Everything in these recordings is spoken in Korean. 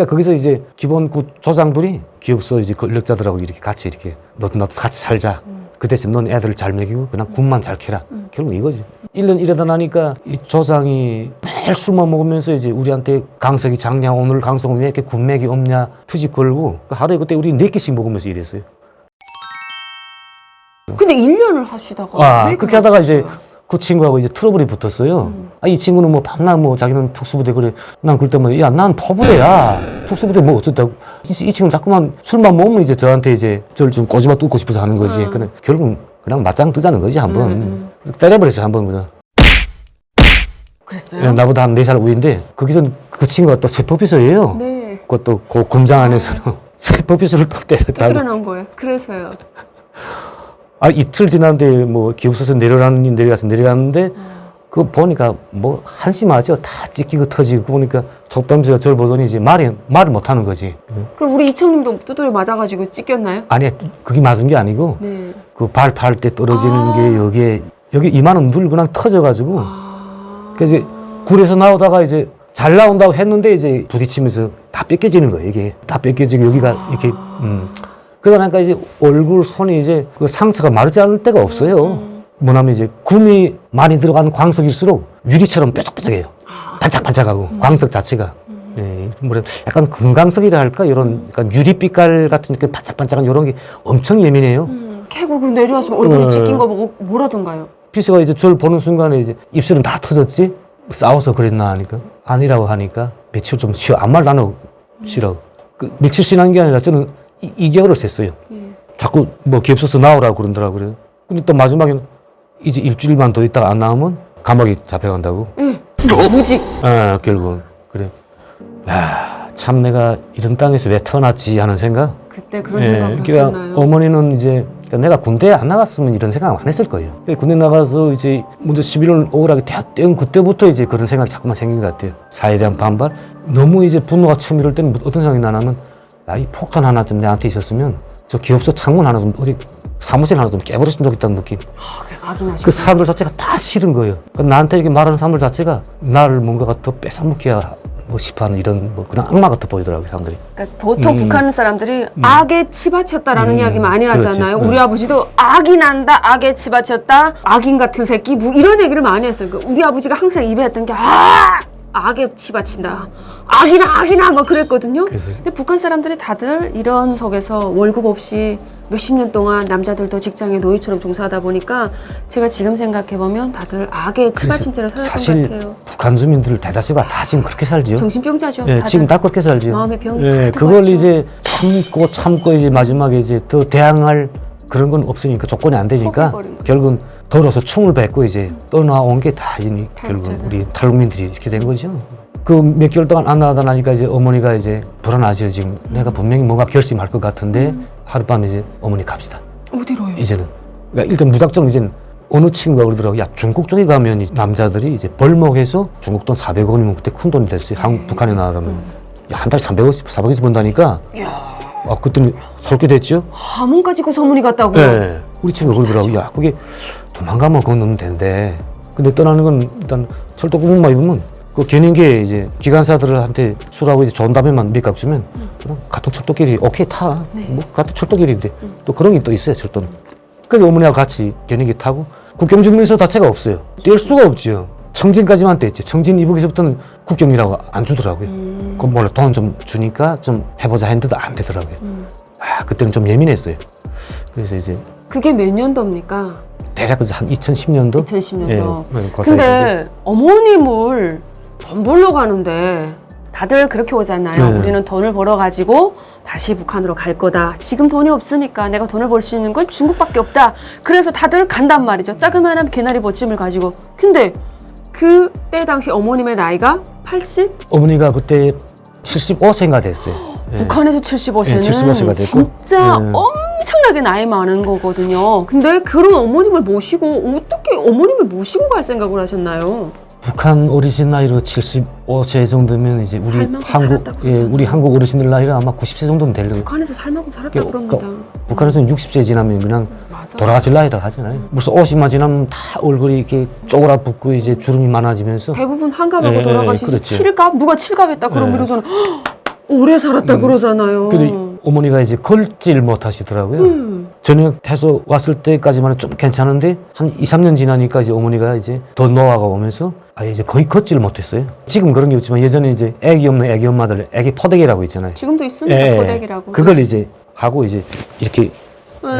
그러니까 거기서 이제 기본구 조장들이 기업소 이제 권력자들하고 이렇게 같이 이렇게 너도 같이 살자. 그 대신 넌 애들을 잘 먹이고 그냥 군만 잘 캐라. 결국 이거지. 1년 이러다 나니까 이 조장이 매일 술만 먹으면서 이제 우리한테 강석이 작냐, 오늘 강석은 왜 이렇게 군맥이 없냐 투집 걸고 하루에 그때 우리 4끼씩 먹으면서 일했어요. 근데 1년을 하시다가 왜 그렇게 하다가 이제 그 친구하고 이제 트러블이 붙었어요. 이 친구는 뭐 밤낮 뭐 자기는 특수부대 그래. 난 그럴 때마다 야, 난 포부대야. 특수부대 뭐 어쨌다고. 이 친구는 자꾸만 술만 먹으면 이제 저한테 이제 저를 좀 꼬집어 뚫고 싶어서 하는 거지. 그래 결국은 그냥 맞짱 뜨자는 거지 한번. 때려버렸어요 한번 그냥. 그랬어요? 나보다 한 4살 위인데 거기서 그 친구가 또 세포피서예요. 네. 그것도 그 군장 안에서는 세포피서를 또 때렸다. 두드려 나온 거예요. 그래서요. 이틀 지났는데 뭐 기업소에서 내려갔는데 그거 보니까 뭐 한심하죠. 다 찢기고 터지고 보니까 속담수가 저를 보더니 이제 말을 못하는 거지. 그럼 우리 이청님도 두드려 맞아가지고 찢겼나요? 아니 그게 맞은 게 아니고 네. 그 발 팔 때 떨어지는 게 여기 이마는 늘 그냥 터져가지고 그래서 이제 굴에서 나오다가 이제 잘 나온다고 했는데 이제 부딪히면서 다 뺏겨지는 거예요. 이게 다 뺏겨지고 여기가 이렇게 그러다 보니까 이제 얼굴 손이 이제 그 상처가 마르지 않을 데가 없어요. 뭐냐면 이제 금이 많이 들어간 광석일수록 유리처럼 뾰족뾰족해요. 반짝반짝하고 광석 자체가. 예, 뭐래 약간 금강석이라 할까 이런 약간 유리빛깔 같은 이렇게 반짝반짝한 이런 게 엄청 예민해요. 캐고 내려와서 얼굴이 찢긴 거 보고 뭐라던가요? 피스가 이제 저를 보는 순간에 이제 입술은 다 터졌지. 싸워서 그랬나 하니까 아니라고 하니까 며칠 좀 쉬어. 아무 말도 안 하고 쉬라고. 그 며칠 쉬는 게 아니라 저는 2개월을 셌어요. 자꾸 뭐 기업소서 나오라고 그러더라고요. 근데 또 마지막에는 이제 일주일만 더 있다가 안 나오면 감옥에 잡혀간다고. 무직. 결국은 그래. 야, 참 내가 이런 땅에서 왜 태어났지 하는 생각. 그때 그런 생각 그러니까 하셨나요? 어머니는 이제 내가 군대에 안 나갔으면 이런 생각 안 했을 거예요. 군대 나가서 이제 먼저 11월 5월하게 대학 때운 그때부터 이제 그런 생각이 자꾸만 생긴 것 같아요. 사회에 대한 반발. 너무 이제 분노가 치밀을 때는 어떤 생각이 나냐면 이 폭탄 하나 좀 내한테 있었으면 저 기업소 창문 하나 좀 어디 사무실 하나 좀 깨버렸으면 좋겠다는 느낌. 그래, 악인하시고. 그 사람들 자체가 다 싫은 거예요. 그러니까 나한테 이렇게 말하는 사람들 자체가 나를 뭔가가 더 뺏어먹기야 뭐 싶어하는 이런 뭐 그런 악마 같아 보이더라고요, 사람들이. 그러니까 보통 북한 사람들이 악에 치받쳤다라는 이야기 많이 그렇지. 하잖아요. 우리 아버지도 악이 난다, 악에 치받쳤다, 악인 같은 새끼, 뭐 이런 얘기를 많이 했어요. 그러니까 우리 아버지가 항상 입에 했던 게 악에 치받친다. 악이나 막 그랬거든요. 근데 북한 사람들이 다들 이런 속에서 월급 없이 몇십 년 동안 남자들도 직장에 노예처럼 종사하다 보니까 제가 지금 생각해보면 다들 악에 치받친 채로 살았던 사실 것 같아요. 북한 주민들 대다수가 다 지금 그렇게 살지요. 정신병자죠. 예, 다들. 지금 다 그렇게 살지요. 마음의 병이 예, 가득 그걸 왔죠. 이제 참고 이제 마지막에 이제 더 대항할 그런 건 없으니까 조건이 안 되니까 포기해버린 거죠. 결국은 더러서 충을 뱉고 이제 떠나온 게 다 이제 결국은 탈북자들. 우리 탈북민들이 이렇게 된 거죠. 그 몇 개월 동안 안 나가다 나니까 이제 어머니가 이제 불안하죠. 지금 내가 분명히 뭔가 결심할 것 같은데 하룻밤에 이제 어머니 갑시다. 어디로요? 이제는 그러니까 일단 무작정 이제는 어느 친구가 그러더라고. 야, 중국 쪽에 가면 이 남자들이 이제 벌목해서 중국 돈 400원이면 그때 큰 돈이 됐어요. 북한에 나가면. 야, 한 달에 300원씩, 400원씩 번다니까. 그랬더니 설계됐죠? 함흥 가지고 소문이 갔다고요? 네. 우리 친구가 그러더라고. 야, 그게 도망가면 그건 넣으면 된대. 근데 떠나는 건 일단 철도구멍만 입으면 그 견인기에 이제 기관사들한테 술하고 이제 좋은 담배만 몇 각 주면 그럼 같은 철도끼리 오케이 타. 뭐 같은 철도끼리인데 또 그런 게 또 있어요, 철도는. 그래서 어머니하고 같이 견인기 타고 국경증명서 자체가 없어요. 뗄 수가 없지요. 청진까지만 뗐지. 청진 이북에서부터는 국경이라고 안 주더라고요. 그럼 원래 돈 좀 주니까 좀 해보자 했는데도 안 되더라고요. 그때는 좀 예민했어요. 그래서 이제 그게 몇 년도입니까? 대략 한 2010년도? 2010년도. 그 근데 사이인데. 어머님을 돈 벌러 가는데 다들 그렇게 오잖아요. 네. 우리는 돈을 벌어 가지고 다시 북한으로 갈 거다. 지금 돈이 없으니까 내가 돈을 벌 수 있는 건 중국밖에 없다. 그래서 다들 간단 말이죠. 자그마한 개나리 보찜을 가지고. 근데 그때 당시 어머님의 나이가 80? 어머니가 그때 75세가 됐어요. 북한에서 75세는 75세가 됐고. 진짜 엄청나게 나이 많은 거거든요. 근데 그런 어머님을 모시고 어떻게 어머님을 모시고 갈 생각을 하셨나요? 북한 어르신 나이로 75세 정도면 이제 우리 살만큼 한국 살았다고 그러잖아요. 우리 한국 어르신들 나이로 아마 90세 정도는 되려고. 북한에서 살만큼 살았다 그럽니다. 북한에서는 60세 지나면 그냥 맞아. 돌아가실 나이라고 하잖아요. 무슨 50만 지나면 다 얼굴이 이렇게 쪼그라붙고 이제 주름이 많아지면서 대부분 한갑하고 돌아가시지 그렇지. 칠갑? 누가 칠갑했다 그러면 예. 이러잖아. 오래 살았다 그러잖아요. 근데 어머니가 이제 걸질 못하시더라고요. 전역해서 왔을 때까지만 좀 괜찮은데 한 2, 3년 지나니까 이제 어머니가 이제 더 노화가 오면서 이제 거의 걷지를 못했어요. 지금 그런 게 없지만 예전에 이제 애기 없는 애기 엄마들 애기 포대기라고 있잖아요. 지금도 있습니다. 예, 포대기라고. 그걸 이제 하고 이제 이렇게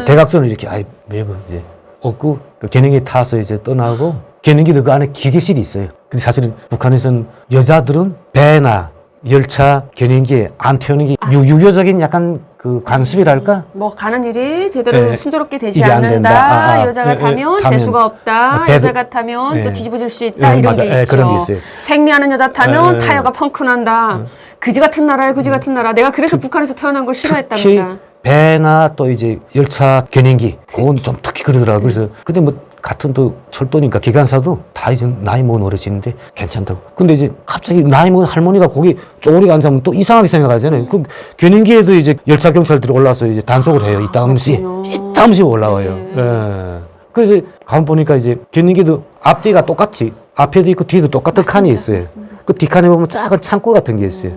대각선을 이렇게 매고 이제 얻고 그 견인기 타서 이제 떠나고 견인기도 그 안에 기계실이 있어요. 근데 사실은 북한에서는 여자들은 배나 열차 견인기에 안 태우는 게 유교적인 약간 그 관습이랄까? 뭐 가는 일이 제대로 예, 순조롭게 되지 이게 안 않는다. 된다. 여자가 타면 타면, 재수가 없다. 배도- 여자가 타면 또 예. 뒤집어질 수 있다. 예, 이런 맞아. 게 예, 있죠. 그런 게 있어요. 생리하는 여자 타면 예. 타이어가 펑크난다. 그지 같은 나라야, 그지 같은 나라. 내가 그래서 북한에서 태어난 걸 특히 싫어했답니다. 배나 또 이제 열차 견인기 그건 좀 특히 그러더라고요. 그래서 근데 뭐 같은 또 철도니까 기관사도 다 이제 나이 먹은 어르신인데 괜찮다고. 근데 이제 갑자기 나이 먹은 할머니가 거기 쪼그리고 앉으면 또 이상하게 생각하잖아요. 그 견인기에도 이제 열차 경찰들이 올라와서 이제 단속을 해요. 이따 하면서 이따 하면서 올라와요. 예. 그래서 가만 보니까 이제 견인기도 앞뒤가 똑같이 앞에도 있고 뒤에도 똑같은 칸이 있어요. 그 뒷칸에 보면 작은 창고 같은 게 있어요.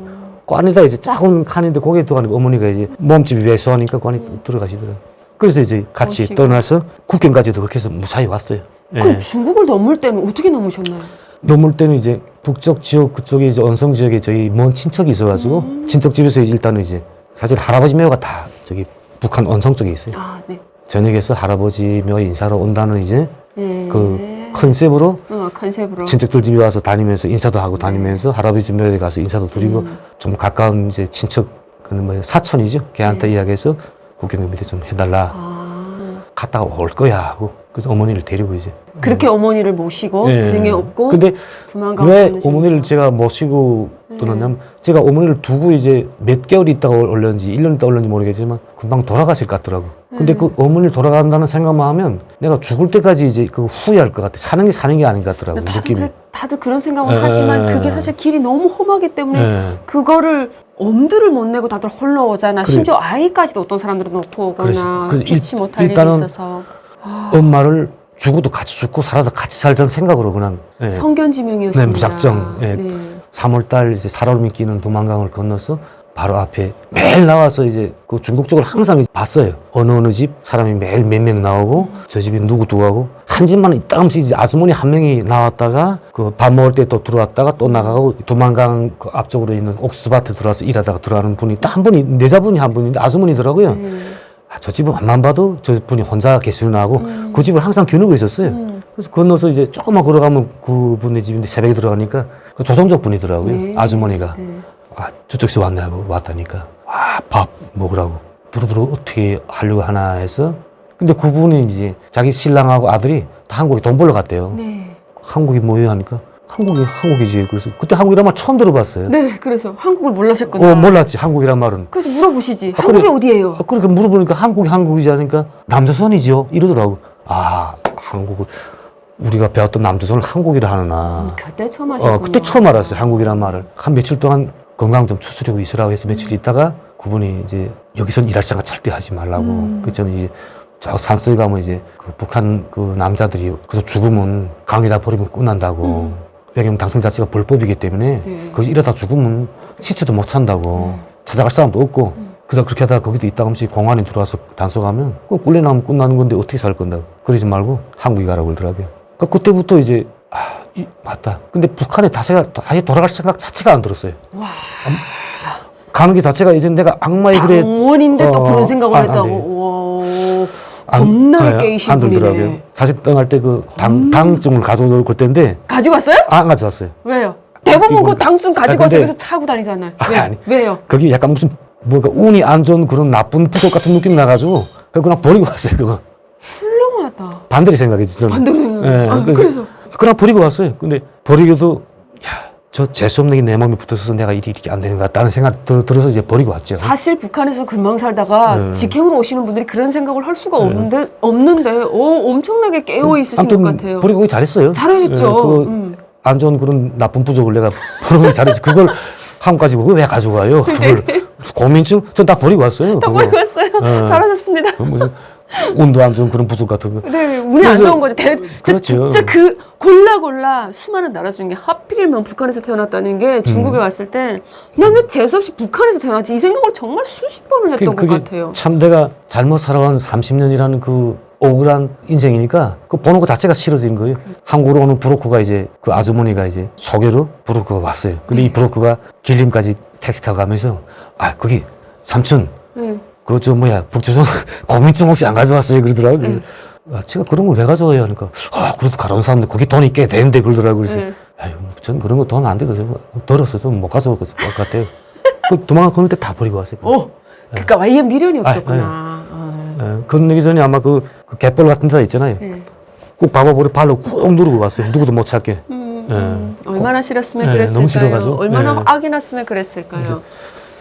그 안에다 이제 작은 칸인데 거기에 들어가니까 어머니가 이제 몸집이 왜소하니까 그 안에 들어가시더라고요. 그래서 이제 같이 멋지고. 떠나서 국경까지도 그렇게 해서 무사히 왔어요. 그럼 예. 중국을 넘을 때는 어떻게 넘으셨나요? 넘을 때는 이제 북쪽 지역 그쪽에 이제 언성 지역에 저희 먼 친척이 있어가지고 친척 집에서 일단은 이제 사실 할아버지 묘가 다 저기 북한 언성 쪽에 있어요. 아, 네. 저녁에서 할아버지 묘에 인사하러 온다는 이제 예. 그 컨셉으로 컨셉으로. 친척들 집에 와서 다니면서 인사도 하고 다니면서 할아버지 묘에 가서 인사도 드리고 좀 가까운 이제 친척 그는 뭐 사촌이죠. 걔한테 이야기해서 국경 밑에 좀 해달라. 갔다가 올 거야 하고 그래서 어머니를 데리고 이제 그렇게 어머니를 모시고 예. 등에 업고 근데 두만강 왜 건너셨네요. 어머니를 제가 모시고 떠났냐면 제가 어머니를 두고 이제 몇 개월 있다가 올렸는지 1년 있다가 올렸는지 모르겠지만 금방 돌아가실 것 같더라고. 근데 그 어머니를 돌아간다는 생각만 하면 내가 죽을 때까지 이제 그 후회할 것 같아. 사는 게 아닌 것 같더라고. 느낌이. 다들 그런 생각을 하지만 그게 사실 길이 너무 험하기 때문에 예. 그거를 엄두를 못 내고 다들 홀로 오잖아. 그래. 심지어 아이까지도 어떤 사람들은 놓고 오거나 그래서 피치 못할 일이 일단은 있어서 엄마를 죽어도 같이 죽고 살아도 같이 살자는 생각으로 그냥 예. 성견지명이었습니다. 네, 무작정. 예. 네. 3월달 이제 살얼음이 끼는 두만강을 건너서 바로 앞에 매일 나와서 이제 그 중국 쪽을 항상 봤어요. 어느 집 사람이 매일 몇 명 나오고 저 집이 누구 하고 한 집만 이따금씩 이제 아주머니 한 명이 나왔다가 그 밥 먹을 때 또 들어왔다가 또 나가고 두만강 그 앞쪽으로 있는 옥수수밭에 들어와서 일하다가 들어가는 분이 딱 한 분이 내 자분이 한 분인데 아주머니더라고요. 저 집은 앞만 봐도 저 분이 혼자 계시나 하고 그 집을 항상 겨누고 있었어요. 그래서 건너서 이제 조금만 걸어가면 그분의 집인데 새벽에 들어가니까 그 조선족 분이더라고요. 네. 아주머니가. 네. 저쪽에서 왔냐고 왔다니까. 밥 먹으라고. 두루두루 어떻게 하려고 하나 해서. 근데 그분이 이제 자기 신랑하고 아들이 다 한국에 돈 벌러 갔대요. 네. 한국이 뭐예요 하니까 한국이지. 그래서 그때 한국이란 말 처음 들어봤어요. 네, 그래서 한국을 몰라셨구나. 몰랐지 한국이란 말은. 그래서 물어보시지. 아, 한국이 그래. 어디예요? 그렇게 물어보니까 한국이지 하니까 남조선이죠 이러더라고. 한국을 우리가 배웠던 남조선을 한국이라 하느나. 그때 처음 하셨군요. 그때 처음 알았어요 한국이란 말을. 한 며칠 동안 건강 좀 추스리고 있으라고 해서 며칠 있다가 그분이 이제 여기선 일할 생각 절대 하지 말라고. 그래서 저는 이제 저 산속에 가면 이제 그 북한 그 남자들이 그래서 죽으면 강에다 버리면 끝난다고. 왜냐면 당선 자체가 불법이기 때문에 네. 거기서 이러다 죽으면 시체도 못 찬다고. 찾아갈 사람도 없고. 그러다 그렇게 하다가 거기도 있다가 한 번씩 공안에 들어와서 단속하면 그럼 꿀려나면 끝나는 건데 어떻게 살 건다고. 그러지 말고 한국에 가라고 그러더라고요. 그러니까 그때부터 이제 맞다. 근데 북한에 다시 돌아갈 생각 자체가 안 들었어요. 와. 가는 게 자체가 이제 내가 악마의 그래. 당원인데 또 그런 생각을 안 했다고. 돼. 와. 겁나게 깨이신 안 분이네. 들더라고요. 사실 떠날 때 그 당증을 가져올 그때인데 가지고 왔어요? 안 가져왔어요. 왜요? 대부분 이거- 그 당증 가지고 와서 근데- 여기서 차고 다니잖아요. 왜? 아니. 왜요? 거기 약간 무슨 뭐가 운이 안 좋은 그런 나쁜 부족 같은 느낌 나가지고 그냥 버리고 왔어요. 그거 훌륭하다. 반대로 생각했지 저는. 반대로 생각. 예, 그래서 그냥 버리고 왔어요. 근데 버리고도 저 재수없는 게 내 몸에 붙어서 내가 일이 이렇게 안 되는 것 같다는 생각 들어서 이제 버리고 왔죠. 사실 북한에서 금방 살다가 직행으로 오시는 분들이 그런 생각을 할 수가 없는데 엄청나게 깨어 있으신 것 같아요. 버리고 오기 잘했어요. 잘하셨죠. 그거 안 좋은 그런 나쁜 부족을 내가 버리고 오기 잘했지. 그걸 한국까지 보고 왜 가져가요? 그걸 고민증 전 다 버리고 왔어요. 다 그거. 버리고 왔어요. 잘하셨습니다. 무슨 운도 안 좋은 그런 부족 같은 거. 네, 운이 안 그래서- 좋은 거지. 그렇죠. 진짜 골라 수많은 나라 중에 하필이면 북한에서 태어났다는 게 중국에 왔을 때 난 왜 재수없이 북한에서 태어났지 이 생각을 정말 수십 번을 했던 것 그게 같아요. 참 내가 잘못 살아온 30년이라는 그 억울한 인생이니까 그 보는 것 자체가 싫어진 거예요. 한국으로 오는 브로커가 이제 그 아주머니가 이제 소개로 브로커가 왔어요. 근데 이 브로커가 길림까지 택시 타고 가면서 아 거기 삼촌 그거 저 뭐야 북조선 고민증 혹시 안 가져왔어요 그러더라고요. 그래서 아, 제가 그런 걸 왜 가져와요? 하니까 아 그래도 가져온 사람들 거기 돈이 꽤 되는데 그러더라고요. 그래서 아유 전 그런 거 돈 안 돼도 들었어 좀 못 가져올 것 같아요. 그 도망가 그럴 때 다 버리고 왔어요. 그러니까 아예 미련이 없었구나. 예, 건너기 전에 아마 그 갯벌 같은 데 있잖아요. 꼭 밟아버려 발로 꾹 누르고 갔어요. 누구도 못 찾게. 얼마나 싫었으면 네, 그랬을까요? 너무 싫어가지고. 얼마나 네. 악이 났으면 그랬을까요?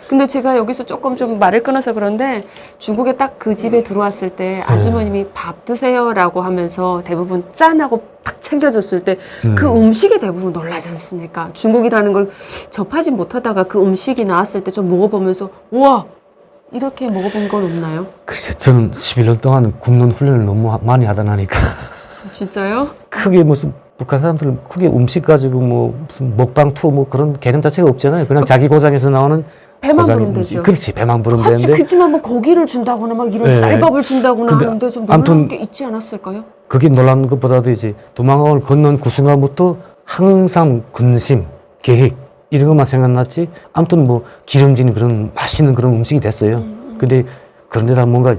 근데 제가 여기서 조금 좀 말을 끊어서 그런데 중국에 딱 그 집에 들어왔을 때 아주머님이 밥 드세요라고 하면서 대부분 짠하고 팍 챙겨줬을 때 그 음식에 대부분 놀라지 않습니까? 중국이라는 걸 접하지 못하다가 그 음식이 나왔을 때 좀 먹어보면서 우와 이렇게 먹어본 건 없나요? 글쎄 저는 11년 동안 굽는 훈련을 너무 많이 하다 나니까 진짜요? 크게 무슨 북한 사람들은 크게 음식 가지고 뭐 무슨 먹방 투어 뭐 그런 개념 자체가 없잖아요. 그냥 자기 고장에서 나오는 배만 고장의 부르면 음식. 되죠. 그렇지 배만 부르면 같이 되는데 그치만 뭐 고기를 준다거나 막 이런 네. 쌀밥을 준다거나 근데 하는데 좀 아무튼 놀라운 게 있지 않았을까요? 그게 놀라운 것보다도 이제 도망을 건넌 그 순간부터 항상 근심, 계획 이런 것만 생각났지 아무튼 뭐 기름진 그런 맛있는 그런 음식이 됐어요. 근데 그런데다 뭔가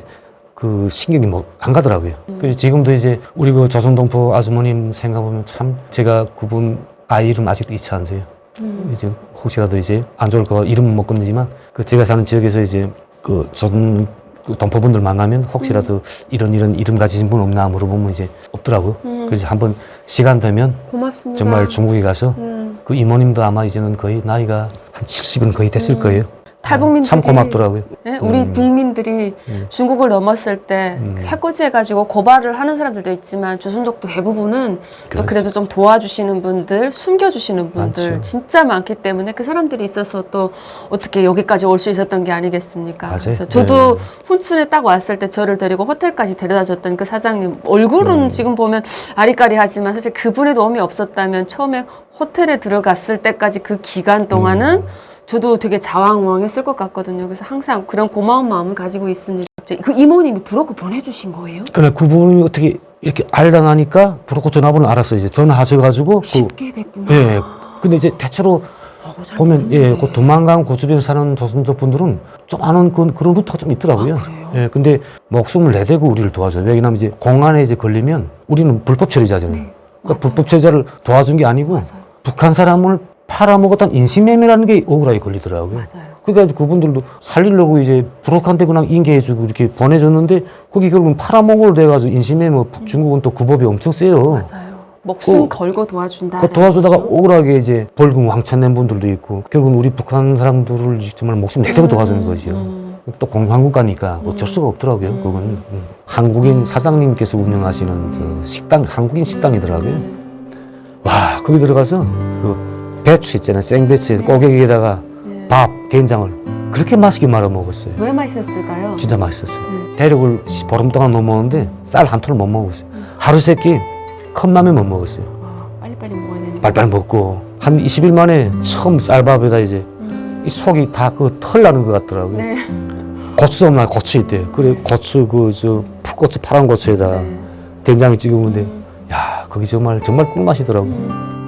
그 신경이 뭐 안 가더라고요. 그래서 지금도 이제 우리 그 조선동포 아주머님 생각해보면 참 제가 그분 아이 이름 아직도 잊지 않으세요. 이제 혹시라도 이제 안 좋을까 이름은 못 건드지만 그 제가 사는 지역에서 이제 그 조선 그 동포분들 만나면 혹시라도 이런 이름 가지신 분 없나 물어보면 이제 없더라고. 그래서 한번 시간 되면 고맙습니다. 정말 중국에 가서 그 이모님도 아마 이제는 거의 나이가 한 70은 거의 됐을 거예요. 탈북민들이 참 고맙더라고요. 예? 우리 북민들이 중국을 넘었을 때 해코지 해가지고 고발을 하는 사람들도 있지만 조선족도 대부분은 또 그렇죠. 그래도 좀 도와주시는 분들, 숨겨주시는 분들 많죠. 진짜 많기 때문에 그 사람들이 있어서 또 어떻게 여기까지 올 수 있었던 게 아니겠습니까? 맞아요. 그래서 저도 네. 훈춘에 딱 왔을 때 저를 데리고 호텔까지 데려다줬던 그 사장님 얼굴은 지금 보면 아리까리하지만 사실 그분의 도움이 없었다면 처음에 호텔에 들어갔을 때까지 그 기간 동안은 저도 되게 자왕왕했을 것 같거든요. 그래서 항상 그런 고마운 마음을 가지고 있습니다. 그 이모님이 브로커 보내주신 거예요? 그래 그분이 어떻게 이렇게 알다 나니까 브로커 전화번호 알았어요. 이제 전화하셔가지고 쉽게 됐구나. 예. 근데 이제 대체로 잘 보면 모르겠네. 그 도망간 그 주변에 사는 조선족 분들은 좀 아는 그런 루트가 좀 있더라고요. 그래요? 예. 근데 목숨을 내대고 우리를 도와줘요. 왜냐하면 이제 공안에 이제 걸리면 우리는 불법 처리자잖아요. 네, 그러니까 불법 처리자를 도와준 게 아니고 북한 사람을 팔아먹었다는 인신매매라는 게 억울하게 걸리더라고요. 맞아요. 그러니까 그분들도 살리려고 이제 브로커한테 그냥 인계해주고 이렇게 보내줬는데 거기 결국은 팔아먹으로 돼가지고 인신매매 중국은 또 그 법이 엄청 세요. 맞아요. 목숨 그- 걸고 도와준다. 그 도와주다가 억울하게 이제 벌금 왕창 낸 분들도 있고 결국은 우리 북한 사람들을 정말 목숨 내대고 도와주는 거죠. 또 공산국가니까 어쩔 수가 없더라고요. 그건 한국인 사장님께서 운영하시는 저 식당 한국인 식당이더라고요. 와 거기 들어가서 그 배추 있잖아요. 생배추 꼬개기에다가 밥 된장을 그렇게 맛있게 말아 먹었어요. 왜 맛있었을까요? 진짜 맛있었어요. 대륙을 보름 동안 못 먹었는데 쌀 한 톨을 못 먹었어요. 하루 세끼 컵라면 못 먹었어요. 빨리빨리 먹어야 되는. 빨리빨리 먹고 한 20일 만에 처음 쌀밥에다 이제 이 속이 다 그 털 나는 것 같더라고요. 네. 고추 없나 고추 있대요. 그래 고추 그 저 풋고추 파란 고추에다 네. 된장을 찍어 먹는데 야 거기 정말 꿀맛이더라고요.